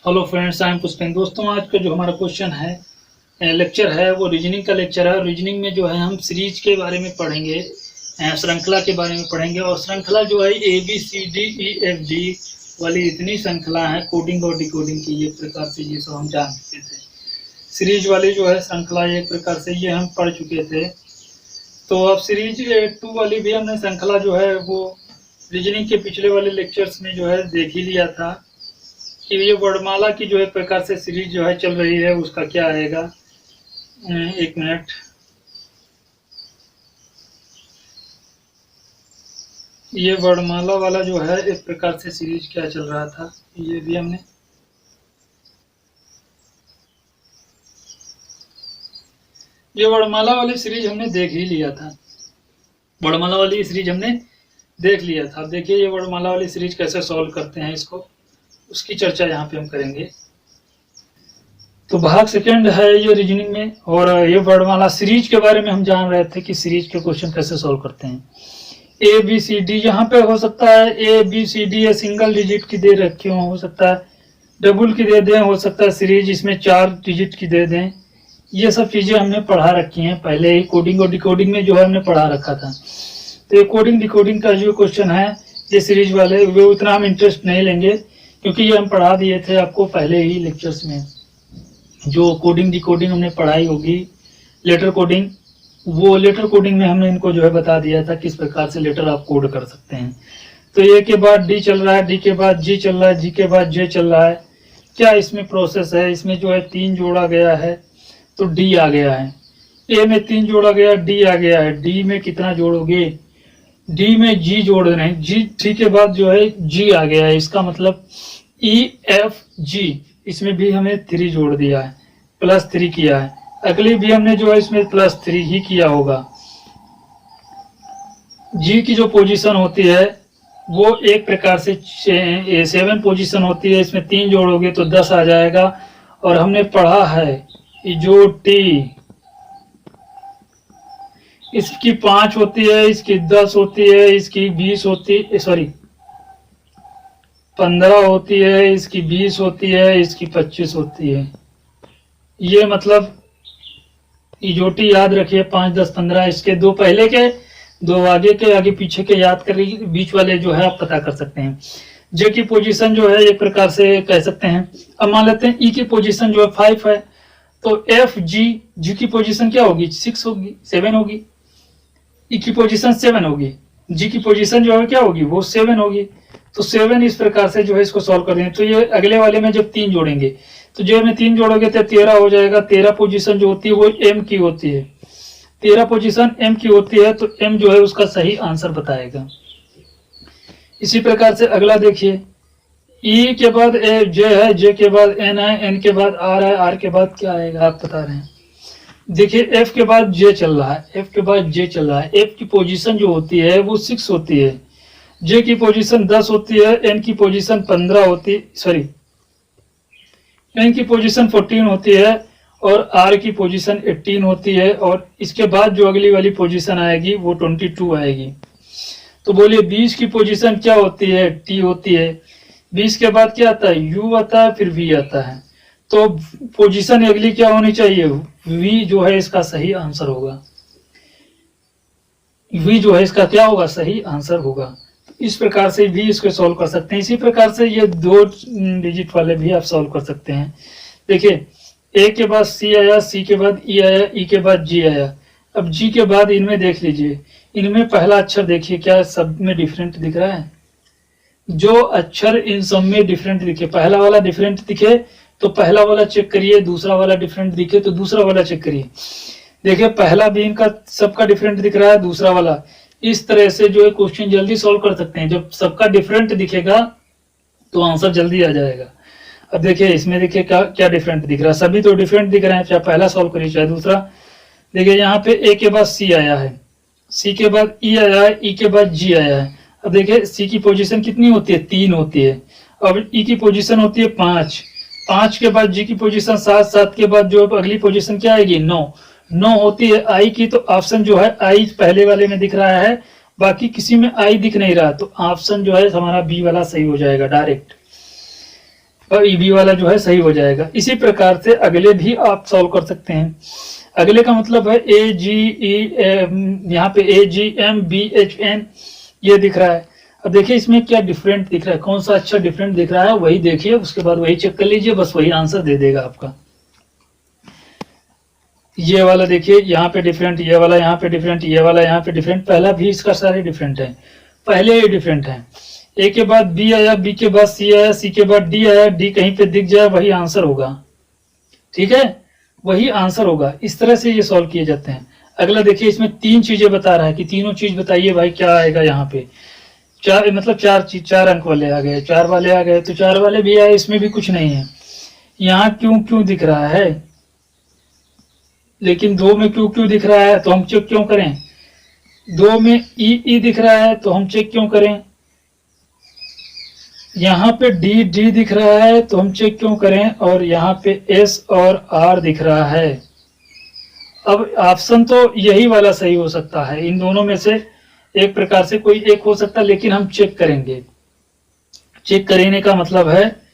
Hello friends, I am Pushpendra. दोस्तों, आज का जो हमारा क्वेश्चन है लेक्चर है वो रीजनिंग का लेक्चर है। रीजनिंग में जो है हम सीरीज के बारे में पढ़ेंगे, श्रृंखला के बारे में पढ़ेंगे। और श्रृंखला जो है ABCDEFG वाली इतनी श्रृंखला है, कोडिंग और डिकोडिंग की, एक प्रकार से ये सब हम जान चुके थे। सीरीज वाली जो है श्रृंखला एक प्रकार से ये हम पढ़ चुके थे। तो अब सीरीज 2 वाली भी हमने श्रृंखला जो है वो रीजनिंग के पिछले वाले लेक्चर्स में जो है देख ही लिया था कि ये वर्णमाला की जो है प्रकार से सीरीज जो है चल रही है, उसका क्या आएगा। एक मिनट, ये वर्णमाला वाला जो है एक प्रकार से सीरीज क्या चल रहा था, ये भी हमने ये वर्णमाला वाली सीरीज हमने देख ही लिया था। वर्णमाला वाली सीरीज हमने देख लिया था। देखिए ये वर्णमाला वाली सीरीज कैसे सॉल्व करते हैं, इसको उसकी चर्चा यहाँ पे हम करेंगे। तो भाग सेकंड है ये रीजनिंग में, और ये वर्णमाला सीरीज के बारे में हम जान रहे थे कि सीरीज के क्वेश्चन कैसे सॉल्व करते हैं। ABCD यहाँ पे हो सकता है ABCD या सिंगल डिजिट की दे रखी हो सकता है डबल की दे दें, हो सकता है सीरीज इसमें 4 डिजिट की दे दें। ये सब चीजें हमने पढ़ा रखी हैं पहले ही, कोडिंग और डिकोडिंग में जो है हमने पढ़ा रखा था। तो ये कोडिंग डिकोडिंग का जो क्वेश्चन है ये सीरीज वाले, वो उतना हम इंटरेस्ट नहीं लेंगे क्योंकि ये हम पढ़ा दिए थे आपको पहले ही लेक्चर्स में। जो कोडिंग डिकोडिंग हमने पढ़ाई होगी, लेटर कोडिंग, वो लेटर कोडिंग में हमने इनको जो है बता दिया था किस प्रकार से लेटर आप कोड कर सकते हैं। तो ए के बाद डी चल रहा है, डी के बाद जी चल रहा है, जी के बाद जे चल रहा है। क्या इसमें प्रोसेस है? इसमें जो है 3 जोड़ा गया है तो डी आ गया है। ए में 3 जोड़ा गया, डी आ गया है। डी में कितना जोड़ोगे? डी में जी जोड़ रहे हैं, जी के बाद जो है जी आ गया है। इसका मतलब EFG, इसमें भी हमें 3 जोड़ दिया है, +3 किया है। अगली भी हमने जो है इसमें +3 ही किया होगा। जी की जो पोजीशन होती है वो एक प्रकार से 7 पोजीशन होती है, इसमें 3 जोड़ोगे तो 10 आ जाएगा। और हमने पढ़ा है जो टी, इसकी 5 होती है, इसकी 10 होती है, इसकी 20 होती है, सॉरी 15 होती है, इसकी 20 होती है, इसकी 25 होती है। ये मतलब इजोटी याद रखिए, 5, 10, 15। इसके 2 पहले के 2 आगे के, आगे पीछे के याद कर लीजिए, बीच वाले जो है आप पता कर सकते हैं। जे की पोजीशन जो है एक प्रकार से कह सकते हैं। अब मान लेते हैं ई की पोजीशन जो है 5 है, तो FG, जी की पोजीशन क्या होगी? 6 होगी, 7 होगी। ई की पोजीशन 7 होगी, जी की पोजीशन जो है क्या होगी? वो 7 होगी। तो 7 इस प्रकार से जो है इसको सॉल्व कर देंगे। तो ये अगले वाले में जब 3 जोड़ेंगे तो जो में 3 जोड़ोगे तो 13 हो जाएगा। 13 पोजीशन जो होती है वो M की होती है, 13 पोजीशन M की होती है, तो M जो है उसका सही आंसर बताएगा। इसी प्रकार से अगला देखिए, E के बाद J है, J के बाद N है, N के बाद R है, R के बाद क्या आएगा आप बता रहे हैं। देखिए F के बाद J चल रहा है, F के बाद J चल रहा है। F की पोजीशन जो होती है वो 6 होती है, J की पोजीशन 10 होती है, N की पोजीशन 15 होती है, सॉरी N की पोजीशन 14 होती है, और R की पोजीशन 18 होती है। और इसके बाद जो अगली वाली पोजीशन आएगी वो 22 आएगी। तो बोलिए 20 की पोजीशन क्या होती है? T होती है। 20 के बाद क्या आता है? U आता है, फिर V आता है। तो पोजीशन अगली क्या होनी चाहिए? V जो है इसका सही आंसर होगा। V जो है इसका क्या होगा? सही आंसर होगा। इस प्रकार से भी इसको सॉल्व कर सकते हैं। इसी प्रकार से ये 2 डिजिट वाले भी आप सॉल्व कर सकते हैं। देखिए A के बाद C आया, C के बाद E आया, E के बाद G आया। अब G के बाद इनमें देख लीजिए, इनमें पहला अक्षर देखिए क्या सब में डिफरेंट दिख रहा है। जो अक्षर इन सब में डिफरेंट दिखे, पहला वाला डिफरेंट दिखे तो पहला वाला चेक करिए, दूसरा वाला डिफरेंट दिखे तो दूसरा वाला चेक करिए। देखिए पहला भी इनका सबका डिफरेंट दिख रहा है, दूसरा वाला। इस तरह से जो है क्वेश्चन जल्दी सॉल्व कर सकते हैं। जब सबका डिफरेंट दिखेगा तो आंसर जल्दी आ जाएगा। अब देखिए इसमें देखिए क्या क्या डिफरेंट दिख रहा है, सभी तो डिफरेंट दिख रहे हैं, चाहे पहला सॉल्व करिए चाहे दूसरा। देखिए यहाँ पे A के बाद C आया है, C के बाद E आया है, E के बाद G आया है। अब देखिए C की पोजीशन कितनी होती है? 3 होती है। अब E की पोजीशन होती है 5, 5 के बाद G की पोजीशन 7, 7 के बाद जो अगली पोजीशन क्या आएगी? 9, 9 होती है I की। तो ऑप्शन जो है I पहले वाले में दिख रहा है, बाकी किसी में I दिख नहीं रहा, तो ऑप्शन जो है हमारा बी वाला सही हो जाएगा डायरेक्ट। और ईबी वाला जो है सही हो जाएगा। इसी प्रकार से अगले भी आप सॉल्व कर सकते हैं। अगले का मतलब है ए जी ई, यहाँ पे A G M B H N ये दिख रहा है। अब देखिए इसमें क्या डिफरेंट दिख रहा है, कौन सा अच्छा डिफरेंट दिख रहा है वही देखिए, उसके बाद वही चेक कर लीजिए, बस वही आंसर दे देगा आपका। ये वाला देखिए यहाँ पे डिफरेंट, ये वाला यहाँ पे डिफरेंट, ये वाला यहाँ पे डिफरेंट, पहला भी इसका सारे डिफरेंट है, पहले ही डिफरेंट है। ए के बाद बी आया, बी के बाद सी आया, सी के बाद डी आया, डी कहीं पे दिख जाए वही आंसर होगा, ठीक है, वही आंसर होगा। इस तरह से ये सॉल्व किए जाते हैं। अगला देखिए इसमें 3 चीजें बता रहा है कि तीनों चीज बताइए भाई क्या आएगा यहाँ पे। 4 मतलब 4 चीज, 4 अंक वाले आ गए, 4 वाले आ गए, तो 4 वाले भी आए, इसमें भी कुछ नहीं है। यहाँ क्यों क्यों दिख रहा है, लेकिन 2 में क्यों क्यों दिख रहा है, तो हम चेक क्यों करें। 2 में ई दिख रहा है तो हम चेक क्यों करें। यहाँ पे डी डी दिख रहा है तो हम चेक क्यों करें, और यहाँ पे एस और आर दिख रहा है। अब ऑप्शन तो यही वाला सही हो सकता है, इन दोनों में से एक प्रकार से कोई एक हो सकता है, लेकिन हम चेक करेंगे। चेक करने का मतलब है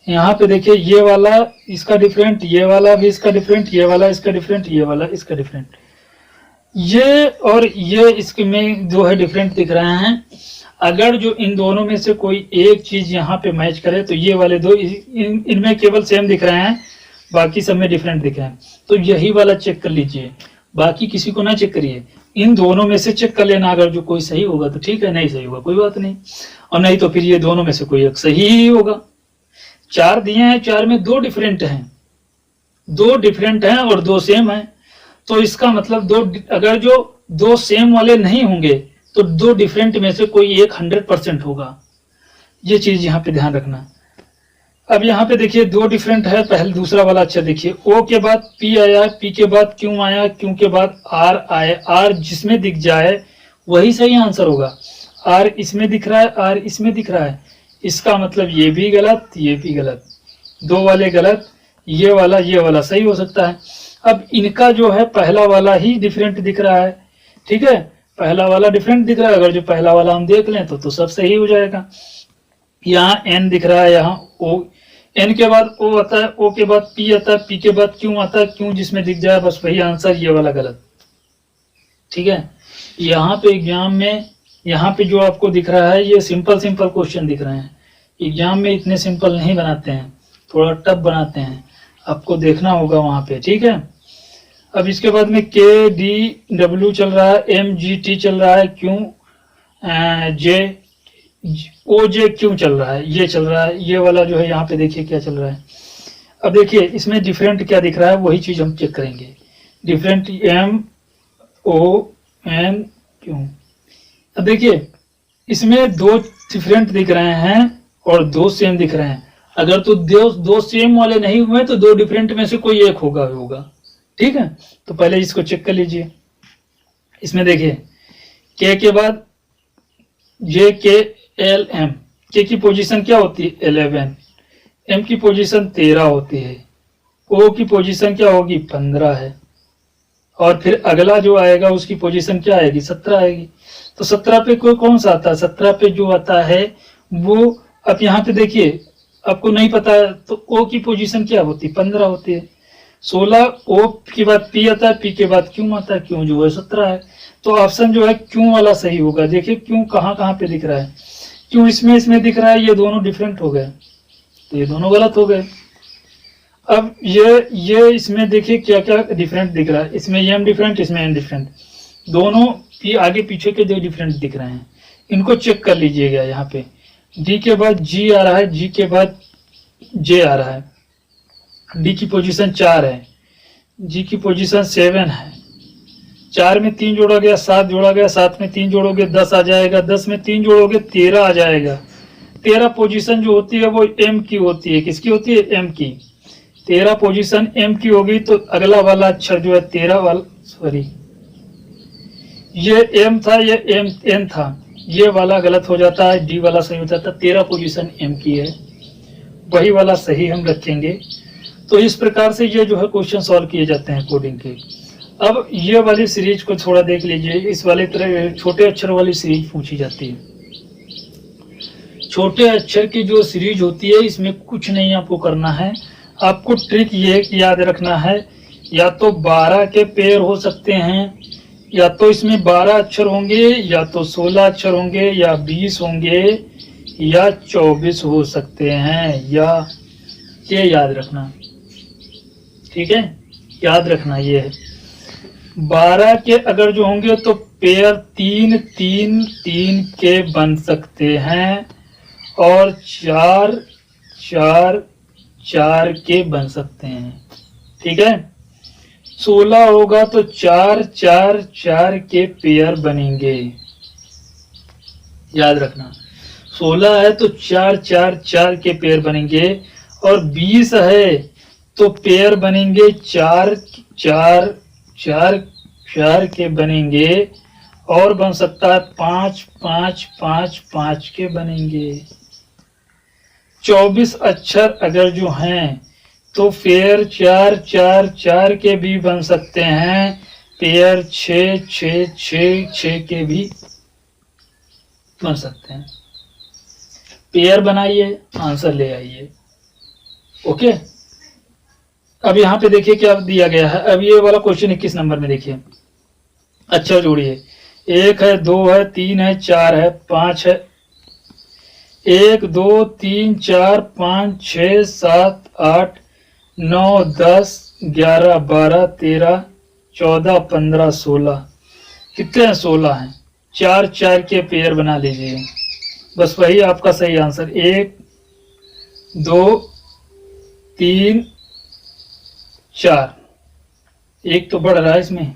यहाँ पे देखिए ये वाला इसका डिफरेंट, ये वाला भी इसका डिफरेंट, ये वाला इसका डिफरेंट, ये वाला इसका डिफरेंट, ये और ये इसके में जो है डिफरेंट दिख रहे हैं। अगर जो इन दोनों में से कोई एक चीज यहाँ पे मैच करे तो ये वाले दो इनमें केवल सेम दिख रहे हैं, बाकी सब में डिफरेंट दिख रहे हैं, तो यही वाला चेक कर लीजिए, बाकी किसी को ना चेक करिए, इन दोनों में से चेक कर लेना। अगर जो कोई सही होगा तो ठीक है, नहीं सही होगा कोई बात नहीं, और नहीं तो फिर ये दोनों में से कोई एक सही ही होगा। 4 दिए हैं, 4 में 2 डिफरेंट हैं, 2 डिफरेंट हैं और 2 सेम हैं, तो इसका मतलब 2, अगर जो 2 सेम वाले नहीं होंगे तो 2 डिफरेंट में से कोई एक 100% होगा। ये चीज यहाँ पे ध्यान रखना। अब यहाँ पे देखिए 2 डिफरेंट है, पहले दूसरा वाला अच्छा देखिए, ओ के बाद पी आया, पी के बाद क्यू आया, क्यू के बाद आर आए, आर जिसमें दिख जाए वही सही आंसर होगा। आर इसमें दिख रहा है, आर इसमें दिख रहा है, इसका मतलब ये भी गलत, ये भी गलत, 2 वाले गलत, ये वाला सही हो सकता है। अब इनका जो है पहला वाला ही डिफरेंट दिख रहा है, ठीक है, पहला वाला डिफरेंट दिख रहा है, अगर जो पहला वाला हम देख लें तो सब सही हो जाएगा। यहाँ एन दिख रहा है, यहाँ ओ, एन के बाद ओ आता है, ओ के बाद पी आता है, पी के बाद क्यू आता है, क्यू जिसमें दिख जाए बस वही आंसर, ये वाला गलत, ठीक है। यहाँ पे एग्जाम में यहाँ पे जो आपको दिख रहा है ये सिंपल सिंपल क्वेश्चन दिख रहे हैं, एग्जाम में इतने सिंपल नहीं बनाते हैं, थोड़ा टफ बनाते हैं, आपको देखना होगा वहां पे, ठीक है। अब इसके बाद में के डी डब्ल्यू चल रहा है, एम जी टी चल रहा है, क्यू जे ओ जे क्यों चल रहा है, ये चल रहा है, ये वाला जो है यहाँ पे देखिए क्या चल रहा है। अब देखिए इसमें डिफरेंट क्या दिख रहा है वही चीज हम चेक करेंगे। Different M O N Q, अब देखिए इसमें 2 डिफरेंट दिख रहे हैं और 2 सेम दिख रहे हैं। अगर तो 2 सेम वाले नहीं हुए तो 2 डिफरेंट में से कोई एक होगा, ठीक है। तो पहले इसको चेक कर लीजिए। इसमें देखिए के बाद जे के एल एम, के की पोजीशन क्या होती है 11, एम की पोजीशन 13 होती है, ओ की पोजीशन क्या होगी 15 है, और फिर अगला जो आएगा उसकी पोजीशन क्या आएगी 17 आएगी। तो 17 पे कोई कौन सा आता है, 17 पे जो आता है वो, अब यहाँ पे देखिए आपको नहीं पता है तो ओ की पोजीशन क्या होती है 15 होती है, 16 ओ के बाद पी आता है, पी के बाद क्यू आता है, क्यू जो है 17 है, तो ऑप्शन जो है क्यू वाला सही होगा। देखिए क्यू कहाँ पे दिख रहा है, क्यू इसमें दिख रहा है, ये दोनों डिफरेंट हो गए तो ये दोनों गलत हो गए। अब ये इसमें देखिए क्या क्या डिफरेंट दिख रहा है, इसमें एम डिफरेंट, इसमें एन डिफरेंट, दोनों आगे पीछे के 2 डिफरेंट दिख रहे हैं, इनको चेक कर लीजिएगा। यहाँ पे डी के बाद जी आ रहा है, जी के बाद जे आ रहा है, डी की पोजीशन 4 है, जी की पोजीशन 7 है, 4 में 3 जोड़ा गया 7 जोड़ा गया, 7 में 3 जोड़ोगे 10 आ जाएगा, 10 में 3 जोड़ोगे 13 आ जाएगा। 13 पोजीशन जो होती है वो एम की होती है, किसकी होती है एम की, 13 पोजीशन एम की होगी, तो अगला वाला अक्षर जो है 13 वाला, सॉरी ये एम था, ये एम एन था, ये वाला गलत हो जाता है, डी वाला सही हो जाता है, 13 पोजीशन एम की है, वही वाला सही हम रखेंगे। तो इस प्रकार से ये जो है क्वेश्चन सॉल्व किए जाते हैं कोडिंग के। अब ये वाली सीरीज को थोड़ा देख लीजिए, इस वाले तरह छोटे अक्षर वाली सीरीज पूछी जाती है। छोटे अक्षर की जो सीरीज होती है इसमें कुछ नहीं आपको करना है। आपको ट्रिक ये याद रखना है, या तो 12 के पेयर हो सकते हैं, या तो इसमें 12 अक्षर होंगे, या तो 16 अक्षर होंगे, या 20 होंगे, या 24 हो सकते हैं, या ये याद रखना। ठीक है, याद रखना ये है 12 के अगर जो होंगे तो पेयर 3 3 3 के बन सकते हैं, और 4 4 4 के बन सकते हैं। ठीक है, 16 होगा तो 4 4 4 के पेयर बनेंगे। याद रखना 16 है तो 4 4 4 के पेयर बनेंगे, और 20 है तो पेयर बनेंगे 4 4 4 4 के बनेंगे, और बन सकता है 5 5 5 5 के बनेंगे। 24 अक्षर अगर जो हैं तो पेयर 4 4 4 के भी बन सकते हैं, पेयर 6 6 6 6 के भी बन सकते हैं। पेयर बनाइए, आंसर ले आइए। ओके, अब यहाँ पे देखिए क्या दिया गया है। अब ये वाला क्वेश्चन 21 नंबर में देखिए, अच्छा जोड़िए, 1 है, 2 है, 3 है, 4 है, 5 है। 1 2 3 4 5 6 7 8 9 10 11 12 13 14 15 16, कितने हैं? 16 हैं। 4 4 के पेयर बना लीजिए, बस वही आपका सही आंसर। 1 2 3 4, एक तो बढ़ रहा है इसमें,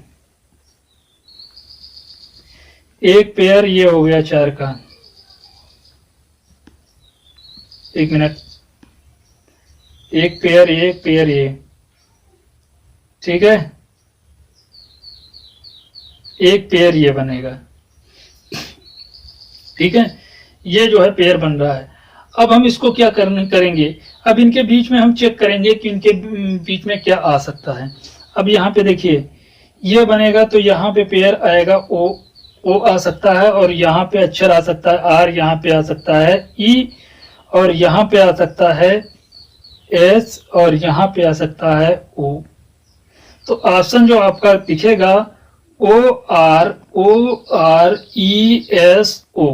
एक पेयर ये हो गया 4 का। एक मिनट, एक पेयर ये, ठीक है, एक पेयर ये बनेगा। ठीक है, ये जो है पेयर बन रहा है। अब हम इसको क्या करेंगे, अब इनके बीच में हम चेक करेंगे कि इनके बीच में क्या आ सकता है। अब यहाँ पे देखिए, ये बनेगा तो यहाँ पे पेयर आएगा ओ आ सकता है, और यहाँ पे अक्षर आ सकता है आर, यहाँ पे आ सकता है ई, और यहाँ पे आ सकता है एस, और यहाँ पे आ सकता है ओ। तो ऑप्शन जो आपका दिखेगा OR ESO,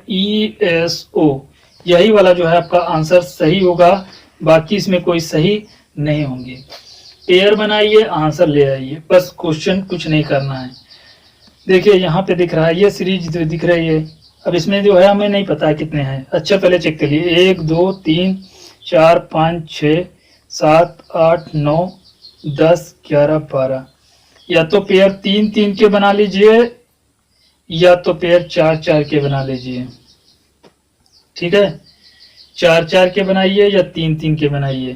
ORESO, यही वाला जो है आपका आंसर सही होगा। बाकी इसमें कोई सही नहीं होंगे। पेयर बनाइए, आंसर ले आइए, बस क्वेश्चन कुछ नहीं करना है। देखिए यहाँ पे दिख रहा है, ये सीरीज जो दिख रही है। अब इसमें जो है हमें नहीं पता है कितने हैं। अच्छा पहले चेक करिए, 1 2 3 4 5 6 7 8 9 10 11 12, या तो पेयर 3 3 के बना लीजिए, या तो पेयर 4 4 के बना लीजिए। ठीक है, 4 4 के बनाइए या 3 3 के बनाइए।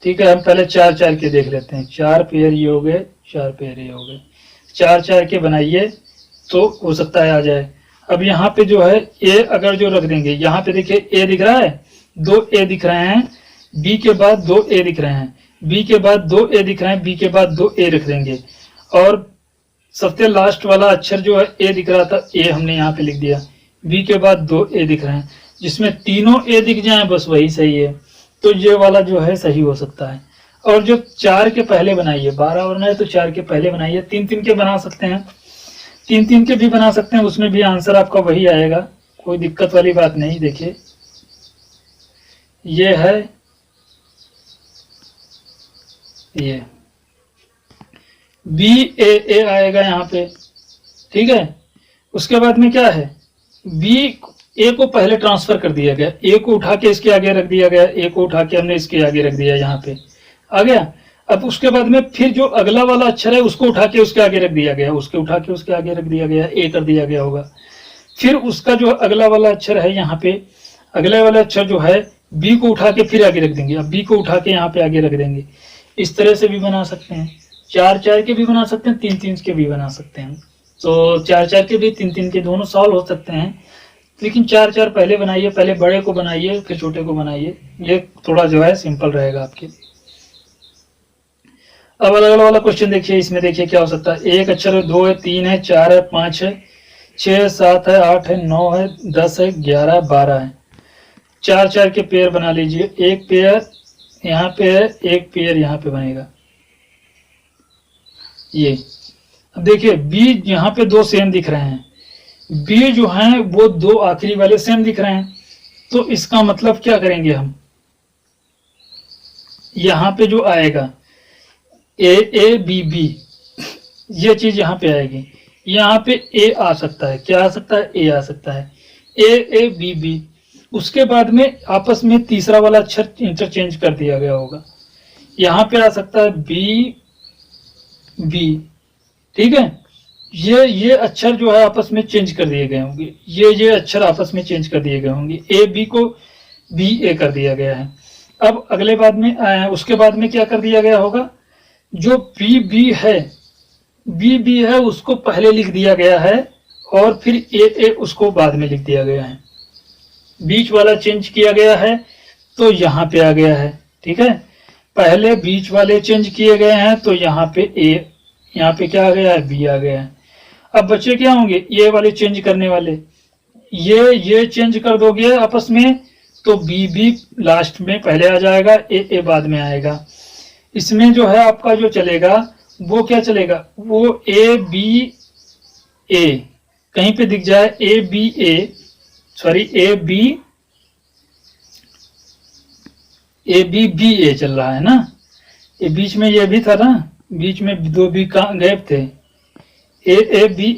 ठीक है, हम पहले 4 4 के देख लेते हैं। 4 पेयर ये हो गए, 4 पेयर ये हो गए। 4 4 के बनाइए तो हो सकता है आ जाए। अब यहाँ पे जो है ए अगर जो रख देंगे, यहाँ पे देखिए ए दिख रहा है, 2 ए दिख रहे हैं, बी के बाद 2 ए दिख रहे हैं, बी के बाद 2 ए दिख रहे हैं, बी के बाद 2 ए रख देंगे, और सबसे लास्ट वाला अक्षर जो है ए दिख रहा था, ए हमने यहाँ पे लिख दिया। बी के बाद 2 ए दिख रहे हैं, जिसमें तीनों ए दिख जाए बस वही सही है। तो ये वाला जो है सही हो सकता है। और जो 4 के पहले बनाइए, 12 बनना है तो 4 के पहले बनाइए। 3 3 के बना सकते हैं, 3 3 के भी बना सकते हैं, उसमें भी आंसर आपका वही आएगा, कोई दिक्कत वाली बात नहीं। देखिए ये है, ये BAA आएगा यहाँ पे। ठीक है, उसके बाद में क्या है, ए को पहले ट्रांसफर कर दिया गया, ए को उठा के इसके आगे रख दिया गया, ए को उठा के हमने इसके आगे रख दिया, यहाँ पे आ गया। अब उसके बाद में फिर जो अगला वाला अक्षर है उसको उठा के उसके आगे रख दिया गया, उसके उठा के उसके आगे रख दिया गया, ए कर दिया गया होगा। फिर उसका जो अगला वाला अक्षर है, यहाँ पे अगले वाला अक्षर जो है बी को उठा के फिर आगे रख देंगे, अब बी को उठा के यहाँ पे आगे रख देंगे। इस तरह से भी बना सकते हैं, 4 4 के भी बना सकते हैं, 3 3 के भी बना सकते हैं। तो 4 4 के भी 3 3 के दोनों सॉल्व हो सकते हैं, लेकिन 4 4 पहले बनाइए, पहले बड़े को बनाइए फिर छोटे को बनाइए, ये थोड़ा जो है सिंपल रहेगा आपके लिए। अब अलग अलग वाला क्वेश्चन देखिए, इसमें देखिए क्या हो सकता है। एक अक्षर है, 2 है, 3 है, 4 है, 5 है, 6 7 है, 8 है, 9 है, 10 है, 11 12 है। 4 4 के पेयर बना लीजिए। एक पेयर यहाँ पे है, एक पेयर यहाँ पे बनेगा। ये अब देखिए बी यहाँ पे दो सेम दिख रहे हैं, बी जो हैं वो दो आखिरी वाले सेम दिख रहे हैं। तो इसका मतलब क्या करेंगे हम, यहाँ पे जो आएगा ए ए बी बी, ये चीज यहाँ पे आएगी। यहाँ पे ए आ सकता है, क्या आ सकता है, ए आ सकता है, ए ए बी बी। उसके बाद में आपस में तीसरा वाला अक्षर इंटरचेंज कर दिया गया होगा। यहाँ पे आ सकता है बी बी, ठीक है। ये अक्षर जो है आपस में चेंज कर दिए गए होंगे, ये अक्षर आपस में चेंज कर दिए गए होंगे। ए बी को बी ए कर दिया गया है। अब अगले बाद में उसके बाद में क्या कर दिया गया होगा, जो बी बी है उसको पहले लिख दिया गया है और फिर ए उसको बाद में लिख दिया गया है। बीच वाला चेंज किया गया है तो यहाँ पे आ गया है, ठीक है। पहले बीच वाले चेंज किए गए हैं तो यहाँ पे ए, यहाँ पे क्या आ गया है, बी आ गया है। अब बच्चे क्या होंगे, ये वाले चेंज करने वाले, ये चेंज कर दोगे आपस में तो बी बी लास्ट में पहले आ जाएगा, ए बाद में आएगा। इसमें जो है आपका जो चलेगा वो क्या चलेगा, वो ए बी ए कहीं पे दिख जाए, ए बी बी ए चल रहा है ना। ये बीच में ये भी था ना, बीच में दो बी गैप थे, ए बी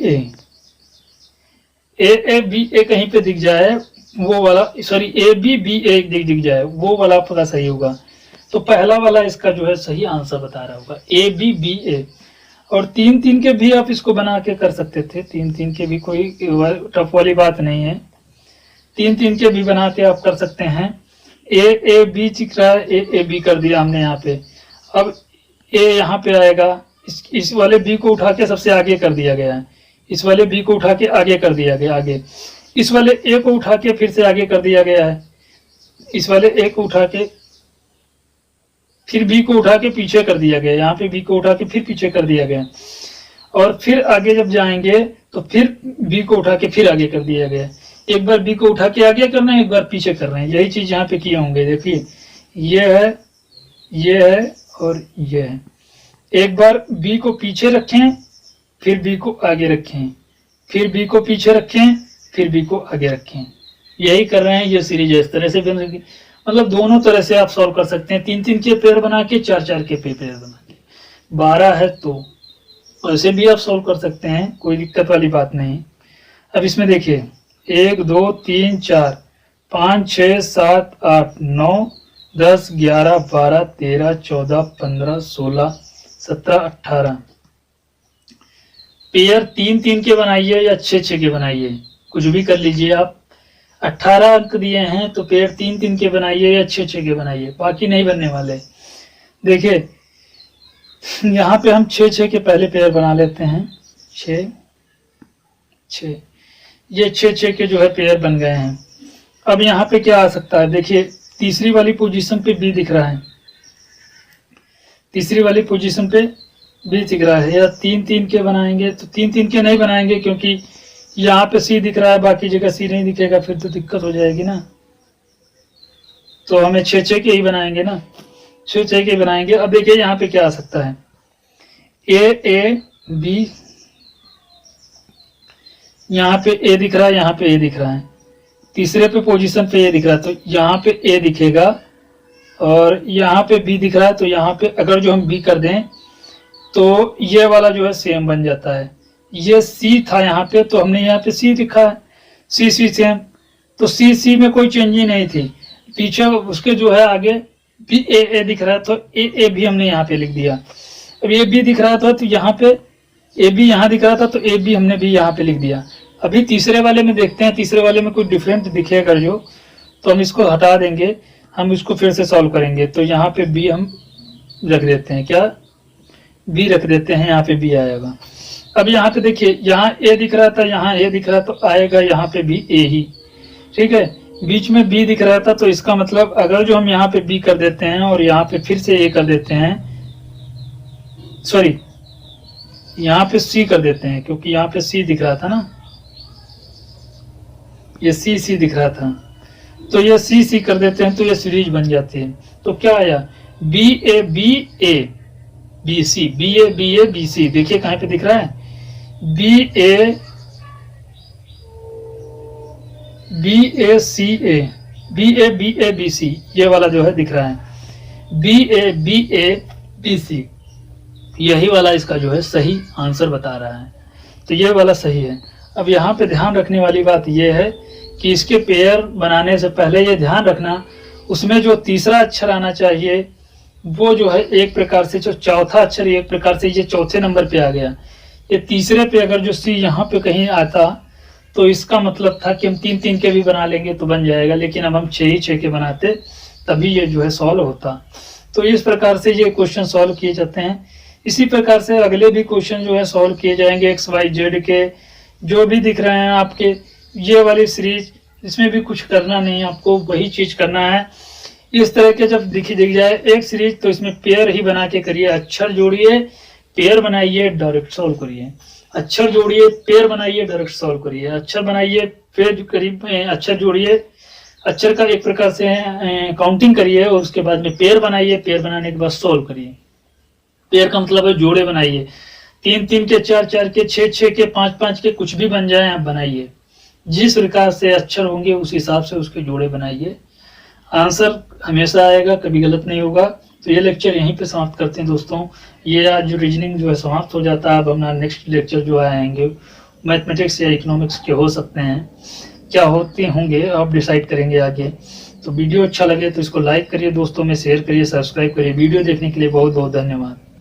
ए कहीं पे दिख जाए वो वाला, सॉरी ए बी ए दिख जाए वो वाला आपका सही होगा। तो पहला वाला इसका जो है सही आंसर बता रहा होगा, ए बी ए। और 3 3 के भी आप इसको बना के कर सकते थे, 3 3 के भी कोई टफ वाली बात नहीं है, 3 3 के भी बना के आप कर सकते हैं। ए बी दिख रहा है, ए बी कर दिया हमने यहाँ पे। अब ए यहाँ पे आएगा, इस वाले बी को उठा के सबसे आगे कर दिया गया है, इस वाले बी को उठा के आगे कर दिया गया, आगे इस वाले ए को उठा के फिर से आगे कर दिया गया है, इस वाले ए को उठा के फिर बी को उठा के पीछे कर दिया गया, यहाँ पे बी को उठा के फिर पीछे कर दिया गया। और फिर आगे जब जाएंगे तो फिर बी को उठा के फिर आगे कर दिया गया। एक बार बी को उठा के आगे करना है, एक बार पीछे कर रहे हैं, यही चीज यहाँ पे किए होंगे। देखिए ये है और ये है। एक बार बी को पीछे रखें, फिर बी को आगे रखें, फिर बी को पीछे रखें, फिर बी को आगे रखें, यही कर रहे हैं। ये सीरीज इस तरह से बन सके, मतलब दोनों तरह से आप सॉल्व कर सकते हैं, 3 3 के पेयर बना के, 4 4 के पेयर बना के। 12 है तो ऐसे भी आप सॉल्व कर सकते हैं, कोई दिक्कत वाली बात नहीं। अब इसमें देखिए 1 2 3 4 5 6 7 8 9 10 11 12 13 14 15 16 17 18 पेयर 3 3 के बनाइए या 6 6 के बनाइए, कुछ भी कर लीजिए आप। 18 अंक दिए हैं तो पेयर 3 3 के बनाइए या 6 6 के बनाइए, बाकी नहीं बनने वाले। देखिए यहाँ पे हम 6 6 के पहले पेयर बना लेते हैं, 6 6, ये 6 6 के जो है पेयर बन गए हैं। अब यहाँ पे क्या आ सकता है, देखिए तीसरी वाली पोजीशन पे बी दिख रहा है, तीसरी वाली पोजीशन पे बी दिख रहा है। या 3 3 के बनाएंगे तो 3 3 के नहीं बनाएंगे, क्योंकि यहाँ पे सी दिख रहा है, बाकी जगह सी नहीं दिखेगा, फिर तो दिक्कत हो जाएगी ना। तो हमें 6 6 के ही बनाएंगे ना, 6 6 के बनाएंगे। अब देखिए यहाँ पे क्या आ सकता है, ए बी, यहाँ पे ए दिख रहा है, यहाँ पे ए दिख रहा है, तीसरे पे पोजीशन पे ए दिख रहा है, तो यहाँ पे ए दिखेगा और यहाँ पे बी दिख रहा है। तो यहाँ पे अगर जो हम बी कर दें तो ये वाला जो है सेम बन जाता है। ये सी था यहाँ पे, तो हमने यहाँ पे सी लिखा है, सी सेम, तो सी में कोई चेंज ही नहीं थी। पीछे उसके जो है आगे भी ए दिख रहा है, तो ए भी हमने यहाँ पे लिख दिया। अब ए बी दिख रहा था तो यहाँ पे ए बी यहाँ दिख रहा था, तो ए बी हमने भी यहाँ पे लिख दिया। अभी तीसरे वाले में देखते हैं, तीसरे वाले में कोई डिफरेंट दिखेगा जो, तो हम इसको हटा देंगे, हम इसको फिर से सॉल्व करेंगे। तो यहाँ पे बी हम रख देते हैं, क्या बी रख देते हैं, यहाँ पे बी आएगा। अब यहाँ पे देखिए, यहाँ ए दिख रहा था, यहाँ ए दिख रहा, तो आएगा यहाँ पे भी ए ही, ठीक है। बीच में बी दिख रहा था, तो इसका मतलब अगर जो हम यहाँ पे बी कर देते हैं और यहाँ पे फिर से ए कर देते हैं, सॉरी यहाँ पे सी कर देते हैं, क्योंकि यहाँ पे सी दिख रहा था ना, ये सी सी दिख रहा था, तो ये सी सी कर देते हैं तो ये सीरीज बन जाती है। तो क्या आया, B A B C, B C, देखिए कहाँ पे दिख रहा है, बी ए सी ए, बी सी, ये वाला जो है दिख रहा है, बी सी, यही वाला इसका जो है सही आंसर बता रहा है। तो ये वाला सही है। अब यहाँ पे ध्यान रखने वाली बात यह है कि इसके पेयर बनाने से पहले ये ध्यान रखना, उसमें जो तीसरा अक्षर आना चाहिए वो जो है एक प्रकार से, जो चौथा अक्षर एक प्रकार से ये चौथे नंबर पे आ गया, ये तीसरे पे अगर जो सी यहाँ पे कहीं आता तो इसका मतलब था कि हम 3-3 के भी बना लेंगे तो बन जाएगा, लेकिन अब हम 6 ही 6 के बनाते तभी ये जो है सॉल्व होता। तो इस प्रकार से ये क्वेश्चन सॉल्व किए जाते हैं। इसी प्रकार से अगले भी क्वेश्चन जो है सॉल्व किए जाएंगे, एक्स वाई जेड के जो भी दिख रहे हैं आपके, ये वाली सीरीज, इसमें भी कुछ करना नहीं, आपको वही चीज करना है। इस तरह के जब दिख जाए एक सीरीज तो इसमें पेयर ही बना के करिए, अक्षर जोड़िए, पेयर बनाइए, डायरेक्ट सॉल्व करिए, अक्षर जोड़िए, पेयर बनाइए, डायरेक्ट सॉल्व करिए, अक्षर बनाइए, पेयर करीब अक्षर जोड़िए, अक्षर का एक प्रकार से काउंटिंग करिए और उसके बाद में पेयर बनाइए, पेयर बनाने के बाद सॉल्व करिए। पेयर का मतलब है जोड़े बनाइए, 3-3 के, 4-4 के, 6-6 के, 5-5 के, कुछ भी बन जाए आप बनाइए, जिस प्रकार से अक्षर होंगे उस हिसाब से उसके जोड़े बनाइए, आंसर हमेशा आएगा, कभी गलत नहीं होगा। तो ये लेक्चर यहीं पे समाप्त करते हैं दोस्तों। ये आज जो रीजनिंग जो है समाप्त हो जाता है। अब हमारा नेक्स्ट लेक्चर जो आएंगे मैथमेटिक्स या इकोनॉमिक्स के हो सकते हैं, क्या होते होंगे आप डिसाइड करेंगे आगे। तो वीडियो अच्छा लगे तो इसको लाइक करिए, दोस्तों में शेयर करिए, सब्सक्राइब करिए। वीडियो देखने के लिए बहुत बहुत धन्यवाद।